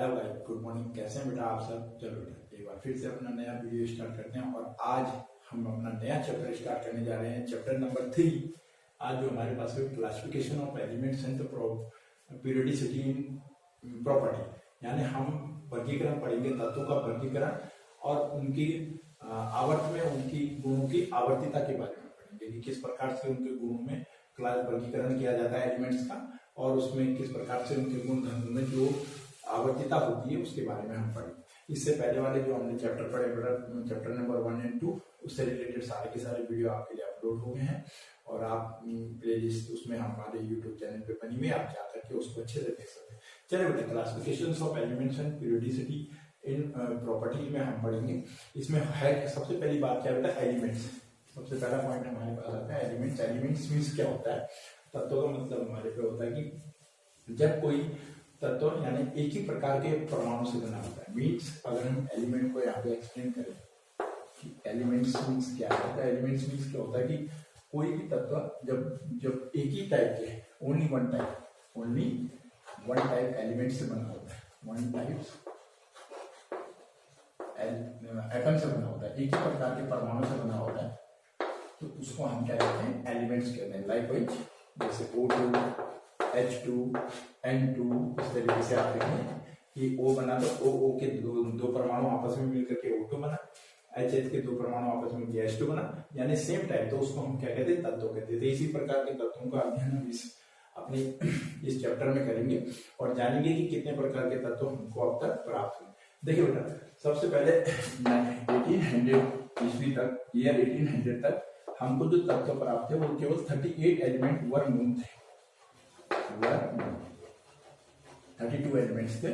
Hello भाई, good morning. कैसे हैं बेटा आप सब? चलो बेटा एक बार फिर से अपना नया वीडियो स्टार्ट करते हैं और आज हम अपना नया चैप्टर स्टार्ट करने जा रहे हैं, चैप्टर नंबर 3। आज जो हमारे पास है classification of elements and periodicity in property, यानी हम वर्गीकरण पढ़ेंगे, तत्वों का वर्गीकरण और उनकी आवर्त में उनकी गुणों की आवर्तिता के बारे में पढ़ेंगे कि किस प्रकार से उनके गुणों में क्लास वर्गीकरण किया जाता है एलिमेंट्स का, और उसमें किस प्रकार से उनके गुण धर्मों में जो आवर्तिता होती है उसके बारे में हम पढ़ेंगे। इससे पहले वाले जो हमने चैप्टर पढ़े, चैप्टर नंबर 1 और 2, उससे रिलेटेड सारे के सारे वीडियो आपके लिए अपलोड हो गए हैं और आप प्लेलिस्ट उसमें हमारे यूट्यूब चैनल पे बनी हुई है, आप जा करके उसको अच्छे से देख सकते हैं। चलिए बेटा, classification of elements and periodicity in property में हम पढ़ेंगे। इसमें है सबसे पहली बात क्या बेटा, एलिमेंट्स। सबसे पहला पॉइंट हमारे पास आता है एलिमेंट्स। एलिमेंट्स मीन्स क्या होता है? तत्वों का मतलब हमारे पे होता है कि जब कोई तत्व यानी एक ही प्रकार के परमाणु से बना होता है। मीन्स अगर हम एलिमेंट को यहाँ पे एक्सप्लेन करें कि एलिमेंट्स मीन्स क्या होता है, एलिमेंट्स मीन्स क्या होता है कि कोई भी तत्व जब एक ही टाइप के ओनली वन टाइप एलिमेंट से बना होता है, वन टाइप एटम से बना होता है, एक ही प्रकार के परमाणु से बना होता है, तो उसको हम क्या कहते हैं? एलिमेंट्स कहते हैं। लाइक जैसे O2, H2, N2, इस तरीके से आप देखें कि O बना तो O के दो परमाणु आपस में मिलकर के O2 बना, H के दो परमाणु आपस में मिलकर H2 बना, यानी सेम टाइप, तो उसको हम क्या कहते हैं? तत्व कहते हैं। इसी प्रकार के तत्वों का अध्ययन हम अपने इस चैप्टर में करेंगे और जानेंगे कि कितने प्रकार के तत्व हमको अब तक प्राप्त हुए। देखिए बेटा, सबसे पहले 1800 ईस्वी तक, ईयर 1800 तक हमको जो तत्व प्राप्त थे वो केवल 38 एलिमेंट वर नोन थे, 32 एलिमेंट्स थे।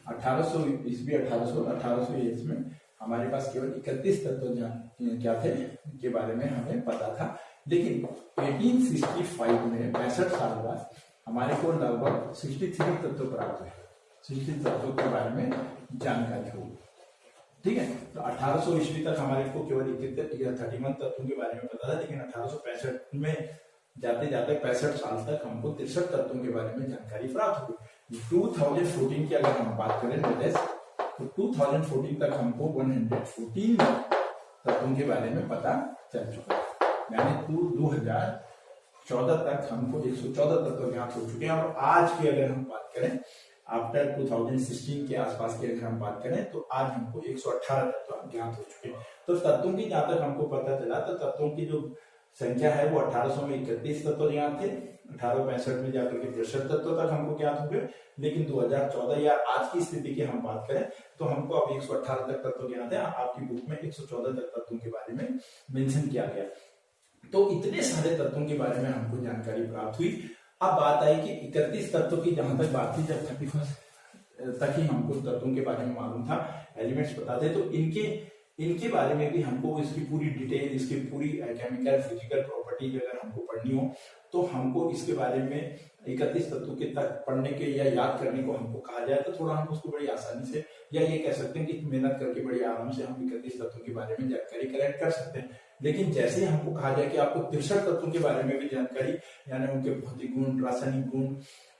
1800 ईस्वी 1800 ईयर्स में हमारे पास केवल 31 तत्व क्या थे के बारे में हमें पता था। लेकिन 1865 में 65 साल बाद हमारे को लगभग 63 तत्व प्राप्त हुए, 63 तत्वों के बारे में जानकारी हुई। ठीक है, तो 1800 ईस्वी तक हमारे को केवल 31 तत्वों के बारे में पता था, लेकिन 1865 में जाते जाते 65 साल तक हमको 63 तत्वों के बारे में जानकारी प्राप्त हुई। 2014 की अगर हम बात करें तो 2014 तक हमको 114 तत्वों के बारे में पता चल चुका है, यानी 2014 तक हमको 114 तत्व ज्ञात हो चुके हैं। और आज की अगर हम बात करें, आफ्टर 2016 के आसपास की अगर हम बात करें, तो आज हमको 118 तत्व ज्ञात हो चुके हैं। तो तत्वों की जहां तक हमको पता चला, तो तत्वों की जो संख्या है वो 1800 में 31 तत्व ज्ञात थे, 1865 में जाकर के 63 तत्व तक हमको ज्ञात हुए। लेकिन 2014 या आज की स्थिति की हम बात करें तो हमको अब 118 तक तत्व ज्ञात है। आपकी बुक में 114 तक तत्वों के बारे में मेंशन किया गया। तो इतने सारे तत्वों के बारे में हमको जानकारी प्राप्त हुई। अब बात आई कि 31 तत्व की जहां तक बात थी, जब 31 तक ही हमको तत्वों के बारे में मालूम था, एलिमेंट्स पता थे, तो इनके बारे में भी हमको इसकी पूरी डिटेल, इसकी पूरी केमिकल फिजिकल प्रॉपर्टी अगर हमको पढ़नी हो तो हमको इसके बारे में 31 तत्वों के तक पढ़ने के या याद करने को हमको कहा जाए तो थोड़ा हम उसको बड़ी आसानी से, या ये कह सकते हैं कि मेहनत करके बड़ी आराम से हम 31 तत्वों के बारे में जानकारी कलेक्ट कर सकते हैं। लेकिन जैसे ही हमको कहा जाए कि आपको 63 तत्वों के बारे में भी जानकारी, यानी उनके भौतिक गुण, रासायनिक गुण,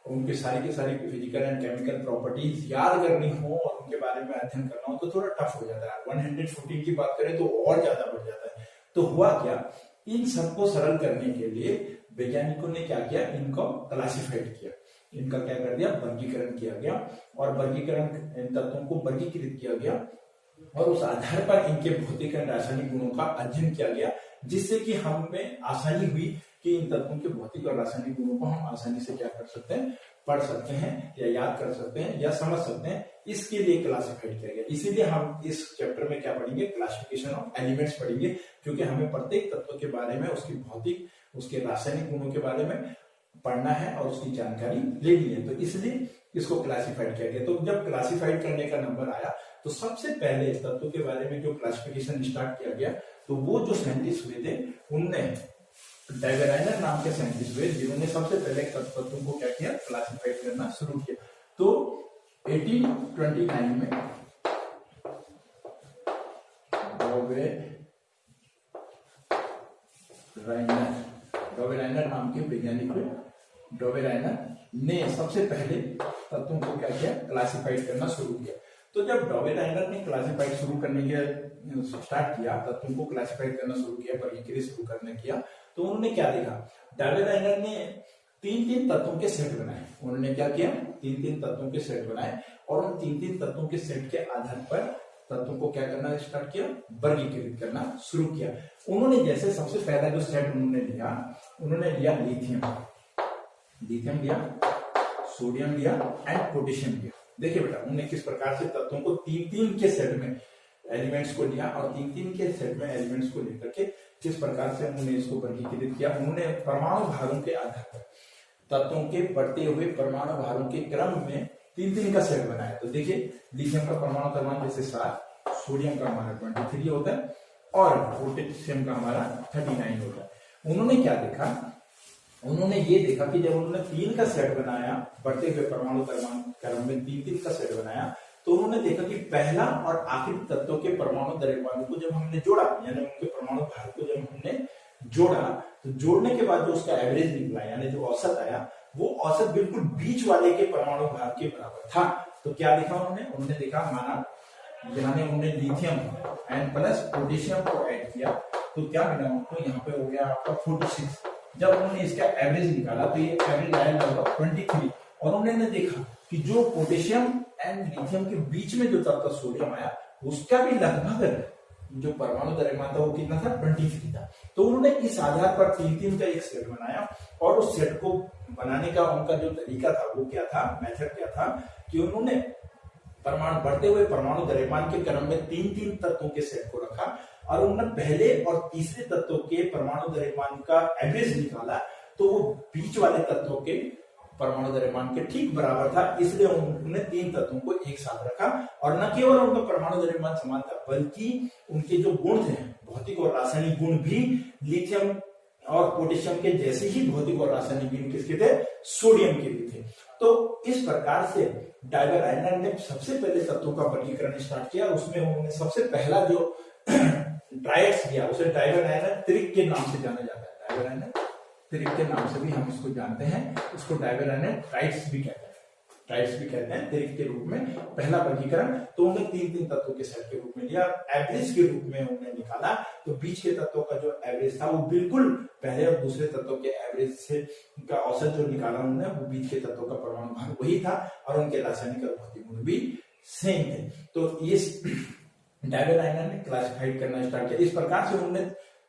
उनके सारी की सारी फिजिकल एंड केमिकल प्रॉपर्टीज याद करनी हो और उनके बारे में अध्ययन करना हो, तो थोड़ा टफ हो जाता है। 114 की बात करें तो और ज्यादा बढ़ जाता है। तो हुआ क्या, इन सबको सरल करने के लिए वैज्ञानिकों ने क्या किया, इनको क्लासिफाइड किया, इनका क्या कर दिया, वर्गीकरण किया गया। और वर्गीकरण, इन तत्वों को वर्गीकृत किया गया और उस आधार पर इनके भौतिक एवं रासायनिक गुणों का अध्ययन किया गया, जिससे कि हमें आसानी हुई कि इन तत्वों के भौतिक और रासायनिक गुणों को हम आसानी से क्या कर सकते हैं, पढ़ सकते हैं या याद कर सकते हैं या समझ सकते हैं। इसके लिए क्लासिफाइड किया गया। इसीलिए हम इस चैप्टर में क्या पढ़ेंगे, क्लासिफिकेशन ऑफ एलिमेंट्स पढ़ेंगे, क्योंकि हमें प्रत्येक तत्व के बारे में, उसकी भौतिक, उसके रासायनिक गुणों के बारे में पढ़ना है और उसकी जानकारी लेनी है। तो इसलिए इसको क्लासिफाइड किया गया। तो जब क्लासिफाइड करने का नंबर आया तो सबसे पहले इस तत्व के बारे में जो क्लासिफिकेशन स्टार्ट किया गया, तो वो जो साइंटिस्ट हुए थे उनने डेवेराइनर नाम के साइंटिस्ट हुए, जिन्होंने सबसे पहले तत्वों को क्या किया, क्लासिफाइड करना शुरू किया। तो 1829 में डोवेराइनर नाम के वैज्ञानिक हुए। डोवेराइनर ने सबसे पहले तत्वों को क्या किया, क्लासिफाइड करना शुरू किया। तो जब डॉवेलाइनर ने क्लासिफाइड शुरू करने के स्टार्ट किया, तत्वों को क्लासिफाइड करना शुरू किया, वर्गीकृत शुरू करने किया, तो उन्होंने क्या देखा, डॉवेलाइनर ने तीन तीन तत्वों के सेट बनाए। उन्होंने क्या किया, तीन तीन तत्वों के सेट बनाए और उन तीन तीन तत्वों के सेट के आधार पर तत्वों को क्या करना स्टार्ट किया, वर्गीकृत करना शुरू किया। उन्होंने जैसे सबसे पहला जो सेट उन्होंने लिया लिथियम, लिथियम लिया, सोडियम लिया एंड पोटेशियम लिया। देखिए बेटा, उन्होंने किस प्रकार से तत्वों को तीन तीन के सेट में एलिमेंट्स को लिया और तीन तीन के सेट में एलिमेंट्स को लेकर के किस प्रकार से उन्होंने इसको वर्गीकृत किया। उन्होंने परमाणु भारों के आधार पर तत्वों के बढ़ते हुए परमाणु भारों के क्रम में तीन तीन का सेट बनाया। तो देखिए, लिथियम का परमाणु क्रमांक जैसे 7, सोडियम का हमारा 23 होता है और पोटेशियम का हमारा 39 होता है। उन्होंने क्या देखा, उन्होंने ये देखा कि जब उन्होंने तीन का सेट बनाया, बढ़ते हुए परमाणु क्रम में तीन तीन का सेट बनाया, तो उन्होंने देखा कि पहला और आखिरी तत्वों के परमाणु द्रव्यमान को जब हमने जोड़ा, यानी उनके परमाणु भार को जब हमने जोड़ा, तो जोड़ने के बाद जो उसका एवरेज निकला, यानी जो औसत आया, वो औसत बिल्कुल बीच वाले के परमाणु भार के बराबर था। तो क्या देखा उन्होंने देखा, माना यानी उन्होंने लिथियम एंड प्लस पोटेशियम को ऐड किया, तो क्या मिला उनको, यहाँ पे हो गया आपका 46। जब उन्होंने इसका एवरेज निकाला तो ये एवरेज आया लगभग 23 और उन्होंने देखा कि जो पोटेशियम एंड लिथियम के बीच में जो तत्व सोडियम आया, उसका भी लगभग जो परमाणु द्रव्यमान था वो कितना था, 23 था। तो उन्होंने इस आधार पर तीन तीन का एक सेट बनाया और उस सेट को बनाने का उनका जो तरीका था वो क्या था, मेथड क्या था, कि उन्होंने परमाणु बढ़ते हुए परमाणु द्रव्यमान के क्रम में तीन तीन तत्वों के सेट को रखा और उन्होंने पहले और तीसरे तत्वों के परमाणु द्रव्यमान का एवरेज निकाला, तो वो बीच वाले तत्वों के परमाणु द्रव्यमान के ठीक बराबर था। इसलिए उन्होंने तीन तत्वों को एक साथ रखा और न केवल उनका परमाणु द्रव्यमान समान था, बल्कि उनके जो गुण थे, भौतिक और रासायनिक गुण भी लिथियम और पोटेशियम के जैसे ही भौतिक और रासायनिक गुण किसके थे, सोडियम के भी थे। तो इस प्रकार से डाइवर ने सबसे पहले तत्वों का वर्गीकरण स्टार्ट किया। उसमें उन्होंने सबसे पहला जो ट्राइड्स दिया, उसे डाइवर त्रिक के नाम से जाना जाता है। डाइवर त्रिक के नाम से भी हम इसको जानते हैं, इसको डाइवर ट्राइड्स भी कहते हैं, ट्राइड्स भी कहते हैं त्रिक के रूप में। पहला वर्गीकरण तो उन्होंने तीन तीन तत्वों के सेट के रूप में लिया, एवरेज के रूप में उन्होंने निकाला, तो बीच के तत्वों का जो एवरेज था वो बिल्कुल पहले और दूसरे तत्वों के एवरेज से का औसत जो निकाला उन्होंने, वो बीच के तत्वों का परमाणु भार वही था और उनके रासायनिक और भौतिक गुण भी सेम थे। तो ये डाइवर ने क्लासिफाइड करना स्टार्ट किया। इस प्रकार से उन्होंने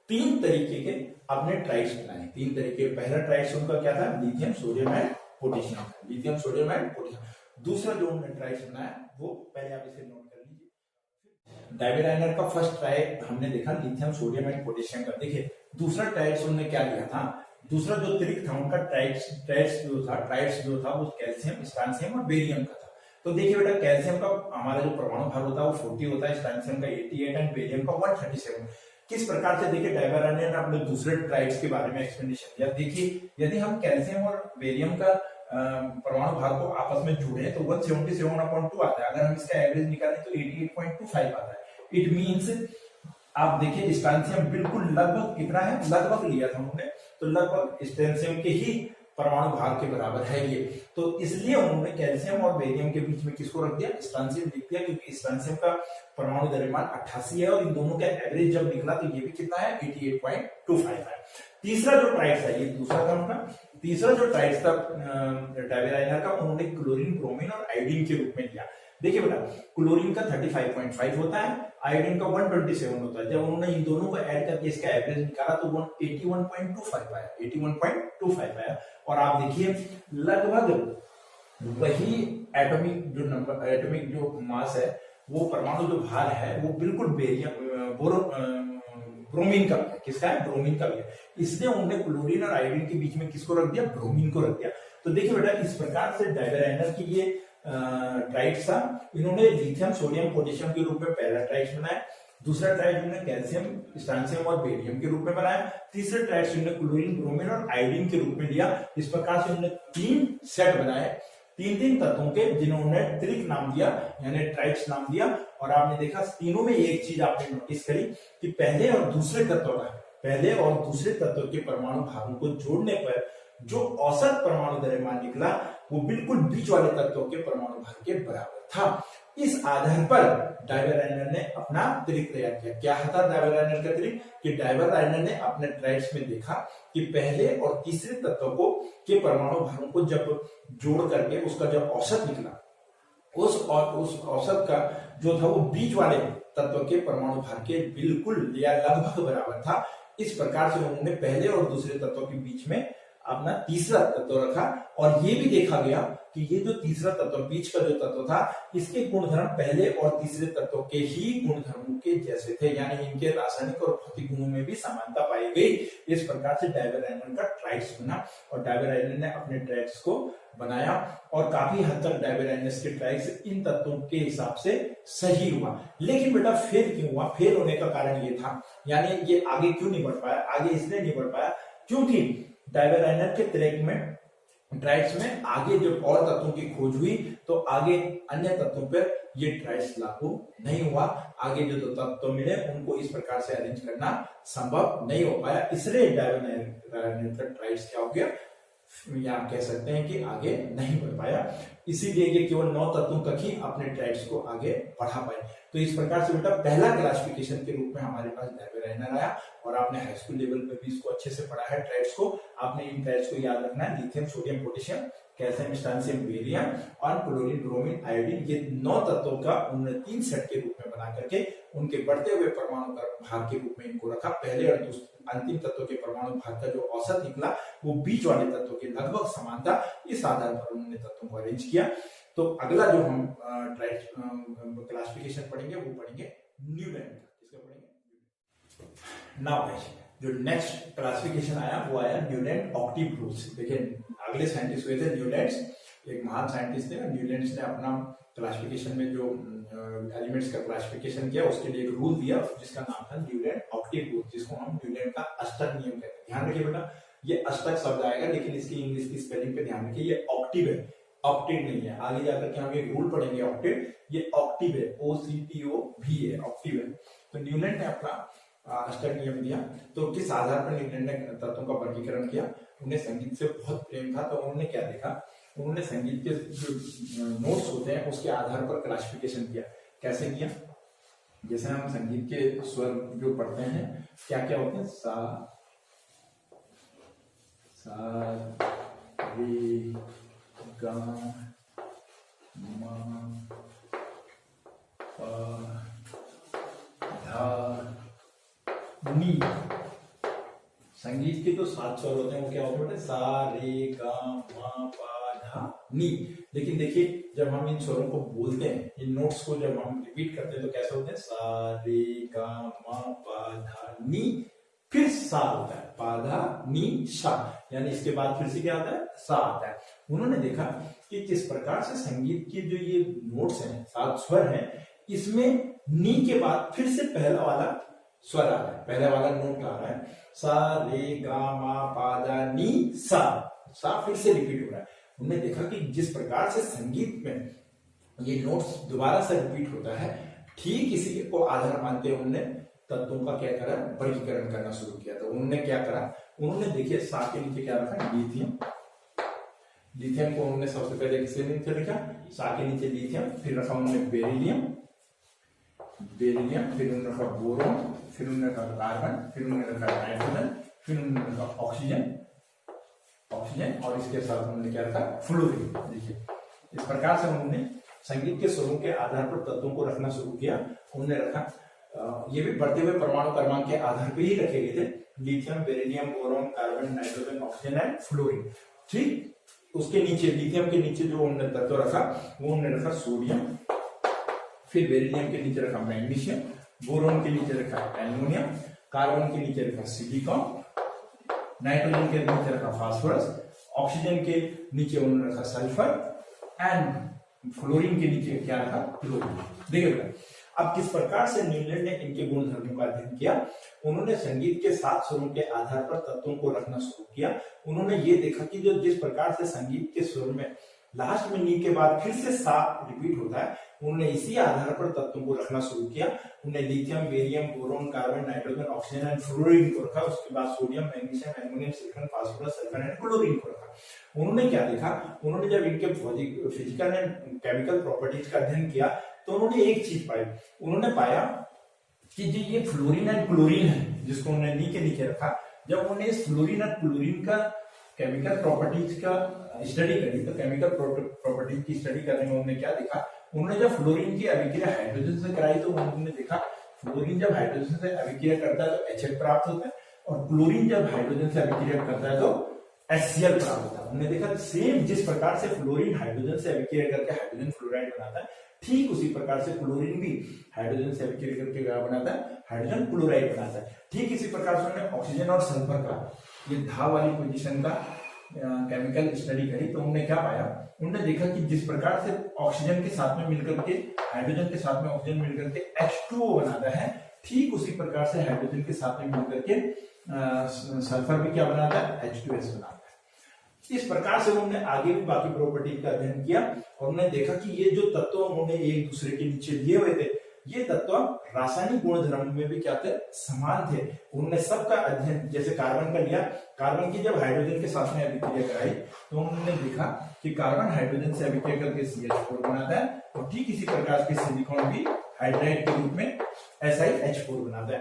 तीन तरीके के अपने ट्राइड्स बनाए। तीन तरीके, पहला ट्राइड्स उनका क्या था, lithium sodium and potassium, lithium sodium and potassium. दूसरा जो उन्होंने ट्राइड्स बनाया वो पहले आप इसे नोट कर लीजिए। डाइवर का फर्स्ट ट्राइड हमने देखा लिथियम सोडियम एंड पोटेशियम का। देखिए दूसरा ट्राइड्स उन्होंने क्या लिया था, दूसरा जो त्रिक था उनका ट्राइड्स जो था वो कैल्शियम, स्ट्रांसियम और बेरियम का था। तो देखिए बेटा, कैल्शियम का हमारा जो परमाणु भार होता है वो 40 होता है, स्ट्रांसियम का 88 एंड बेरियम का 137। किस प्रकार से, देखिए डाइवर ने अपने दूसरे ट्राइड्स के बारे में एक्सप्लेनेशन दिया। देखिए यदि हम कैल्शियम और बेरियम का परमाणु भार को आपस में जोड़े तो 177/2 आता है। अगर हम इसका एवरेज निकालें तो 88.25 आता है। इट मींस आप देखिए स्ट्रांसियम बिल्कुल लगभग कितना है, लगभग लिया था उन्होंने, तो लगभग स्ट्रांसियम के ही परमाणु भार के बराबर है ये। तो इसलिए उन्होंने कैल्शियम और बेरियम के बीच में किसको रख दिया, स्ट्रांसियम लिख दिया, क्योंकि स्ट्रांसियम का परमाणु द्रव्यमान 88 है और इन दोनों का एवरेज जब निकला तो ये भी कितना है, 88.25 है। तीसरा जो ट्राइड्स है, ये दूसरा था उनका। तीसरा जो ट्राइड्स था डाइवर का, उन्होंने क्लोरीन, ब्रोमीन और आयोडीन के रूप में लिया। देखिए बेटा, क्लोरीन का 35.5 होता है, आयोडीन का 127 होता है। जब उन्होंने इन दोनों को ऐड करके इसका एवरेज निकाला तो 81.25 आया, 81.25 आया। और आप देखिए लगभग वही एटॉमिक जो मास है, वो परमाणु जो भार है वो बिल्कुल ब्रोमीन का भी है। किसका है, ब्रोमीन का भी है। इसलिए उन्होंने क्लोरीन और आयोडीन के बीच में किसको रख दिया, ब्रोमीन को रख दिया। तो देखिए बेटा, इस प्रकार से डाइवर की ये ट्राइड्स था। इन्होंने लिथियम सोडियम पोटेशियम के रूप में पहला ट्राइड्स बनाया, दूसरा ट्राइड इन्होंने कैल्शियम, स्ट्रांसियम और बेरियम के रूप में बनाया, तीसरा ट्राइड इन्होंने क्लोरीन, ब्रोमीन और आयोडीन के रूप में लिया। इस प्रकार से उन्होंने तीन सेट बनाए, तीन तीन तत्वों के, जिन्होंने त्रिक नाम दिया, यानी ट्राइड्स नाम दिया। और आपने देखा तीनों में एक चीज आपने नोटिस करी कि पहले और दूसरे तत्व के परमाणु भारों को जोड़ने पर जो औसत परमाणु द्रव्यमान निकला वो बिल्कुल बीच वाले तत्वों के परमाणु भार के बराबर था। इस आधार पर डायवर-रायनर ने अपना त्रिक तैयार किया। क्या था डायवर-रायनर का त्रिक? कि डायवर-रायनर ने अपने ट्राइड्स में देखा कि पहले और तीसरे तत्व को के परमाणु भारों को जब जोड़ करके उसका जब औसत निकला, उस औसत का जो था वो बीच वाले तत्व के परमाणु भार के बिल्कुल या लगभग बराबर था। इस प्रकार से उन्होंने पहले और दूसरे तत्व के बीच में अपना तीसरा तत्व रखा और ये भी देखा गया कि ये जो तीसरा तत्व बीच का जो तत्व था इसके गुणधर्म पहले और तीसरे तत्व के ही गुणधर्मों के जैसे थे, यानी इनके रासायनिक और भौतिक गुणों में भी समानता पाई गई। इस प्रकार से डायवर-रायनर का ट्राइड्स बना और डायवर-रायनर ने अपने ट्राइड्स को बनाया और काफी हद तक डायवर-रायनर के ट्राइड्स इन तत्वों के हिसाब से सही हुआ। लेकिन बेटा फेल क्यों हुआ? फेल होने का कारण ये था, यानी ये आगे क्यों नहीं बढ़ पाया? आगे इसलिए नहीं बढ़ पाया क्योंकि डायवर-रायनर के ट्राइड्स में आगे जब और तत्वों की खोज हुई तो आगे अन्य तत्वों पर ये ट्राइड्स लागू नहीं हुआ। आगे जो तत्व मिले उनको इस प्रकार से अरेंज करना संभव नहीं हो पाया, इसलिए डायवर-रायनर का ट्राइड्स क्या हो गया, या आप कह सकते हैं कि आगे नहीं बढ़ पाया। इसीलिए ये केवल 9 तत्वों तक ही अपने ट्राइड्स को आगे बढ़ा पाए। तो इस प्रकार से बेटा पहला क्लासिफिकेशन के रूप में हमारे पास डायवर-रायनर आया और आपने हाई स्कूल लेवल पे भी इसको अच्छे से पढ़ा है ट्राइड्स को। आपने इन ट्राइड्स को याद रखना है, lithium, sodium, potassium, calcium, strontium, barium और क्लोरीन, ब्रोमीन, आयोडीन, ये 9 तत्वों का उन्होंने 3 सेट के रूप में बना करके उनके बढ़ते हुए परमाणु भार के रूप में इनको रखा। पहले और अंतिम तत्व के परमाणु भार का जो औसत निकला वो बीच वाले तत्वों के लगभग समान था। इस आधार पर उन्होंने तत्वों को अरेंज किया। तो अगला जो हम क्लासिफिकेशन पढ़ेंगे वो पढ़ेंगे न्यूलैंड का। किसका पढ़ेंगे? नाउ जो नेक्स्ट क्लासिफिकेशन आया वो आया न्यूलैंड ऑक्टिव रूल्स। देखिए अगले साइंटिस्ट हुए थे न्यूलैंड्स, एक महान साइंटिस्ट थे। न्यूलैंड्स ने अपना क्लासिफिकेशन में जो एलिमेंट्स का क्लासिफिकेशन किया उसके लिए एक रूल दिया जिसका नाम था न्यूलैंड ऑक्टिव रूल, जिसको हम न्यूलैंड का अष्टक नियम कहते हैं। ध्यान रखिए बेटा, ये अष्टक शब्द आएगा लेकिन इसकी इंग्लिश की स्पेलिंग पे ध्यान रखिए, ये ऑक्टिव है, ऑक्टेट नहीं है। आगे जाकर के हम एक रूल पढ़ेंगे ऑक्टेट, ये ऑक्टिव है, OCTOV है, ऑक्टिव है। तो न्यूलैंड ने अपना अष्टक नियम दिया। तो किस आधार पर न्यूलैंड ने तत्वों का वर्गीकरण किया? उन्हें संगीत से बहुत प्रेम था, तो उन्होंने क्या देखा, उन्होंने संगीत के जो नोट्स होते हैं उसके आधार पर क्लासिफिकेशन किया। कैसे किया? जैसे हम संगीत के स्वर जो पढ़ते हैं क्या क्या होते हैं, सा रे गा मा पा धा नी। संगीत के जो 7 स्वर होते हैं वो क्या होते हैं? सा रे गा मा पा धा नी। लेकिन देखिए जब हम इन स्वरों को बोलते हैं, इन नोट्स को जब हम रिपीट करते हैं तो कैसे होते हैं? सा रे गा मा पा धा नी, फिर सा होता है, पा धा नी सा, यानी इसके बाद फिर से क्या आता है? सा आता है। उन्होंने देखा कि किस प्रकार से संगीत के जो ये नोट्स हैं, 7 स्वर हैं, इसमें नी के बाद फिर से पहला वाला स्वर आ रहा है, पहला वाला नोट आ रहा है, सा रे गा मा पा धा नी सा, सा फिर से रिपीट हो रहा है। उन्होंने देखा कि जिस प्रकार से संगीत में ये नोट्स दोबारा से रिपीट होता है, ठीक इसी को आधार मानते हुए उन्होंने तत्वों का क्या करा? वर्गीकरण करना शुरू किया। तो उन्होंने क्या करा? उन्होंने देखिए सा के नीचे क्या रखा? लिथियम। लिथियम को उन्होंने सबसे पहले किसके नीचे रखा? सा के नीचे लिथियम, फिर रखा उन्होंने बेरिलियम, फिर उन्होंने रखा बोरोन, फिर उन्होंने रखा कार्बन, फिर उन्होंने रखा नाइट्रोजन, फिर उन्होंने रखा ऑक्सीजन और इसके साथ उन्होंने क्या रखा? फ्लोरीन। देखिए इस प्रकार से उन्होंने संगीत के स्वरों के आधार पर तत्वों को रखना शुरू किया। उन्होंने रखा, ये भी बढ़ते हुए परमाणु क्रमांक के आधार पर ही रखे गए थे, lithium, beryllium, boron, carbon, nitrogen, oxygen and fluorine. ठीक, उसके नीचे लिथियम के नीचे जो उन्होंने तत्व रखा वो उन्होंने रखा सोडियम, फिर बेरिलियम के नीचे रखा मैग्नीशियम, बोरोन के नीचे रखा एल्युमिनियम, कार्बन के नीचे रखा सिलिकॉन, नाइट्रोजन के नीचे रखा फास्फोरस, ऑक्सीजन के नीचे उन्होंने रखा सल्फर एंड फ्लोरीन के नीचे क्या रखा? क्लोरीन। देखिए अब किस प्रकार से न्यूलैंड ने इनके गुण धर्मों का अध्ययन किया। उन्होंने संगीत के 7 स्वरों के आधार पर तत्वों को रखना शुरू किया। उन्होंने ये देखा कि जो जिस प्रकार से संगीत के स्वर में लास्ट में नी के बाद फिर से सा रिपीट होता है, उन्होंने इसी आधार पर तत्वों को रखना शुरू किया। उन्होंने lithium, barium, boron, carbon, nitrogen, oxygen and fluorine को रखा। उसके बाद sodium, magnesium, aluminium, silicon, phosphorus, sulphur and chlorine को रखा। उन्होंने क्या देखा, उन्होंने जब इनके फिजिकल एंड केमिकल प्रॉपर्टीज का अध्ययन किया तो उन्होंने एक चीज पाई। उन्होंने पाया कि जो ये फ्लोरीन एंड क्लोरीन है, जिसको उन्होंने नीचे रखा, जब उन्होंने इस फ्लोरीन और क्लोरीन का केमिकल प्रॉपर्टीज का स्टडी करी, तो केमिकल प्रॉपर्टीज की स्टडी करने में उन्होंने क्या देखा, उन्होंने जब फ्लोरीन की अभिक्रिया हाइड्रोजन से कराई तो उन्होंने देखा फ्लोरीन जब हाइड्रोजन से अभिक्रिया करता है तो HF प्राप्त होता है, और क्लोरीन जब हाइड्रोजन से अभिक्रिया करता है तो HCl प्राप्त होता है। हमने देखा सेम जिस प्रकार से फ्लोरीन हाइड्रोजन से अभिक्रिया करके हाइड्रोजन फ्लोराइड बनाता है, ठीक उसी प्रकार से क्लोरीन भी हाइड्रोजन से अभिक्रिया करके क्या बनाता है, हाइड्रोजन क्लोराइड बनाता है। ठीक इसी प्रकार से उन्होंने ऑक्सीजन और सल्फर का ये धा वाली पोजीशन का केमिकल स्टडी करी तो उन्होंने क्या पाया, उन्होंने देखा कि जिस प्रकार से ऑक्सीजन के साथ में मिलकर के हाइड्रोजन के साथ में ऑक्सीजन मिलकर के H2O बनाता है, ठीक उसी प्रकार से हाइड्रोजन के साथ में मिलकर के सल्फर भी क्या बनाता है, H2S बनाता है। इस प्रकार से उन्होंने आगे भी बाकी प्रॉपर्टी का अध्ययन किया और उन्होंने देखा कि ये जो तत्व उन्होंने एक दूसरे के नीचे लिए हुए थे, ये तत्व रासायनिक गुणधर्म में भी क्या थे, समान थे। उन्होंने सबका अध्ययन, जैसे कार्बन का लिया, कार्बन की जब हाइड्रोजन के साथ में अभिक्रिया कराई तो उन्होंने देखा कि कार्बन हाइड्रोजन से अभिक्रिया करके CH4 बनाता है, और ठीक इसी प्रकार के सिलिकॉन भी हाइड्राइड के रूप में SiH4 बनाता है।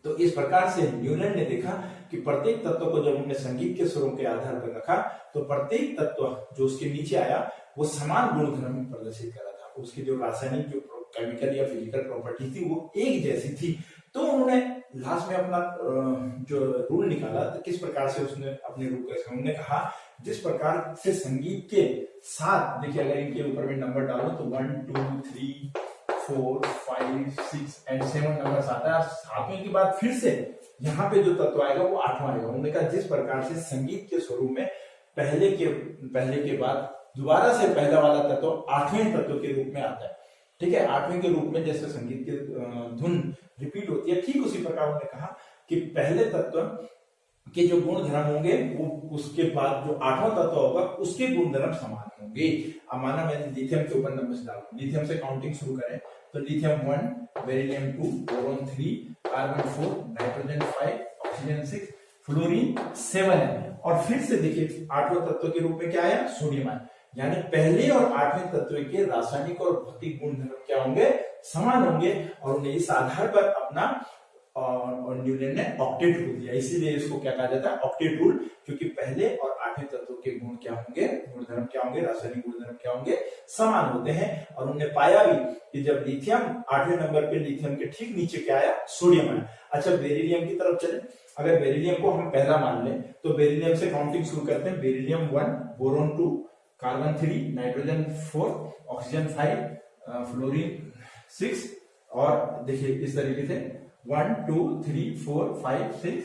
तो इस प्रकार से न्यूलैंड ने देखा कि प्रत्येक तत्व को जब उन्होंने संगीत के स्वरों के आधार पर रखा तो प्रत्येक तत्व जो उसके नीचे आया वो समान गुणधर्म प्रदर्शित कर रहा था। उसकी जो रासायनिक जो केमिकल या फिजिकल प्रॉपर्टी थी वो एक जैसी थी। तो उन्होंने लास्ट में अपना जो रूल निकाला, तो किस प्रकार से उसने अपने रूल का, उन्होंने कहा जिस प्रकार से संगीत के साथ, देखिए अगर इनके ऊपर में नंबर डालो तो 1 2 3 4 5 6 एंड 7 नंबर आता है, सातवें के बाद फिर से यहाँ पे जो तत्व आएगा वो आठवां आएगा। उन्होंने कहा जिस प्रकार से संगीत के स्वरूप में पहले के बाद दोबारा से पहला वाला तत्व आठवें तत्व के रूप में आता है, ठीक है, आठवें के रूप में जैसे संगीत की धुन रिपीट होती है, ठीक उसी प्रकार उन्होंने कहा कि पहले तत्व के जो गुण धर्म होंगे वो उसके बाद जो आठवां तत्व होगा उसके गुण धर्म समान होंगे। अब माना मैंने लिथियम के ऊपर नंबर डाला, लिथियम से काउंटिंग शुरू करें तो lithium 1, beryllium 2, boron 3, carbon 4, nitrogen 5, oxygen 6, fluorine 7 है। और फिर से देखिए आठवें तत्व के रूप में क्या आया, सोडियम आया। यानी पहले और आठवें तत्व के रासायनिक और भौतिक गुण धर्म क्या होंगे, समान होंगे। और उन्हें इस आधार पर अपना और न्यूलैंड ने ऑक्टेट रूल दिया, इसीलिए इसको क्या कहा जाता है, ऑक्टेट रूल, क्योंकि पहले और आठवें तत्व के गुण क्या होंगे, गुणधर्म क्या होंगे, रासायनिक गुणधर्म क्या होंगे, समान होते हैं। और उन्होंने पाया भी कि जब लिथियम आठवें नंबर पे, लिथियम के ठीक नीचे क्या आया, सोडियम आया। अच्छा बेरिलियम की तरफ चले, अगर बेरिलियम को हम पहला मान लें तो बेरिलियम से काउंटिंग शुरू करते हैं, beryllium 1, boron 2, carbon 3, nitrogen 4, oxygen 5, fluorine 6, और देखिए इस तरीके से 1 2 3 4 5 6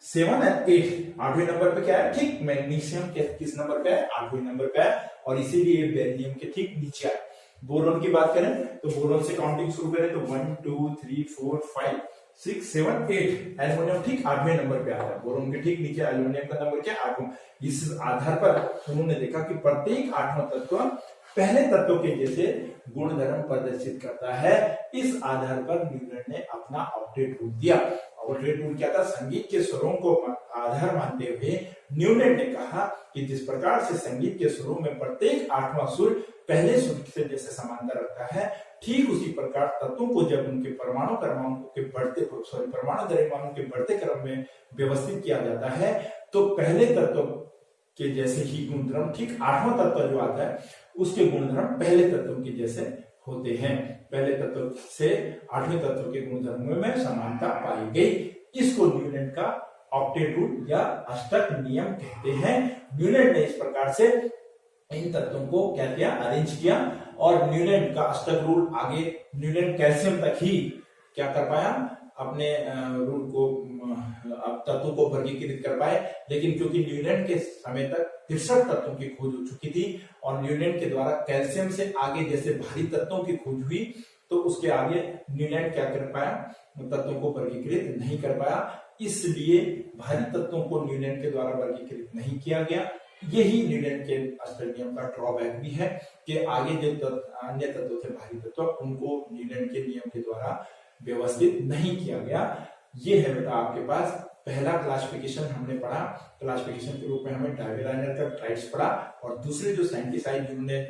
7 एंड 8 आठवें नंबर पे क्या है, ठीक मैग्नीशियम के किस नंबर पे है, आठवें नंबर पे है, और इसीलिए बेरिलियम के ठीक नीचे है। बोरोन की बात करें तो बोरोन से काउंटिंग शुरू करें तो 1 2 3 4 5 6 7 8, एल्युमिनियम ठीक आठवें नंबर पे आता है, बोरोन के ठीक नीचे एल्युमिनियम का नंबर क्या, आठवां। इस आधार पर उन्होंने देखा कि प्रत्येक आठवां तत्व पहले तत्व के जैसे गुण धर्म प्रदर्शित करता है। इस आधार पर न्यूलैंड ने अपना ऑक्टेट रूल दिया। ऑक्टेट रूल क्या था, संगीत के स्वरों को आधार मानते हुए न्यूलैंड ने कहा कि जिस प्रकार से संगीत के स्वरों में प्रत्येक आठवां सुर पहले सुर से जैसे समानता रखता है, ठीक उसी प्रकार तत्वों को जब उनके परमाणु द्रव्यमानों के बढ़ते क्रम में व्यवस्थित किया जाता है तो पहले तत्व के जैसे ही गुणधर्म ठीक आठवां तत्व जो आता है उसके गुणधर्म पहले तत्व के जैसे होते हैं। पहले तत्व से आठवें तत्व के गुणधर्मों में समानता पाई गई। इसको न्यूलैंड का ऑक्टेट रूल या अष्टक नियम कहते हैं। न्यूलैंड ने इस प्रकार से इन तत्वों को क्या किया, अरेंज किया, और न्यूलैंड का अष्टक रूल आगे न्यूलैंड कैल्शियम तक ही क्या कर पाया, अपने रूल को तत्वों को वर्गीकृत कर पाए। लेकिन क्योंकि न्यूलैंड के समय तक 63 तत्वों की खोज हो चुकी थी और न्यूलैंड के द्वारा कैल्शियम से आगे जैसे भारी तत्वों की खोज हुई, तो उसके आगे न्यूलैंड क्या कर पाया, तत्वों को वर्गीकृत नहीं कर पाया। इसलिए भारी तत्वों को न्यूलैंड के द्वारा वर्गीकृत नहीं किया गया। यही न्यूटन के अस्टर नियम का ड्रॉबैक भी है कि आगे जो अन्य तत्व थे, भारी तत्व, उनको न्यूटन के नियम के द्वारा व्यवस्थित नहीं किया गया। ये है बेटा आपके पास पहला क्लासिफिकेशन हमने पढ़ा। क्लासिफिकेशन के रूप में हमें डायवेलाइनर का टाइप्स पढ़ा, और दूसरे जो साइंटिस्ट आए जिन्होंने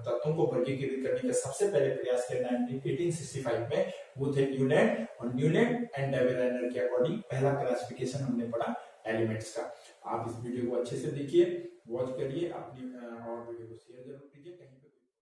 तत्वों को वर्गीकृत करने का सबसे पहले प्रयास किया 1865 में, वो थे न्यूलैंड। और न्यूलैंड एंड डायवेलाइनर के अकॉर्डिंग पहला क्लासिफिकेशन हमने पढ़ा एलिमेंट्स का। आप इस वीडियो को अच्छे से देखिए, वॉच करिए, अपनी और वीडियो को शेयर जरूर कीजिए। कहीं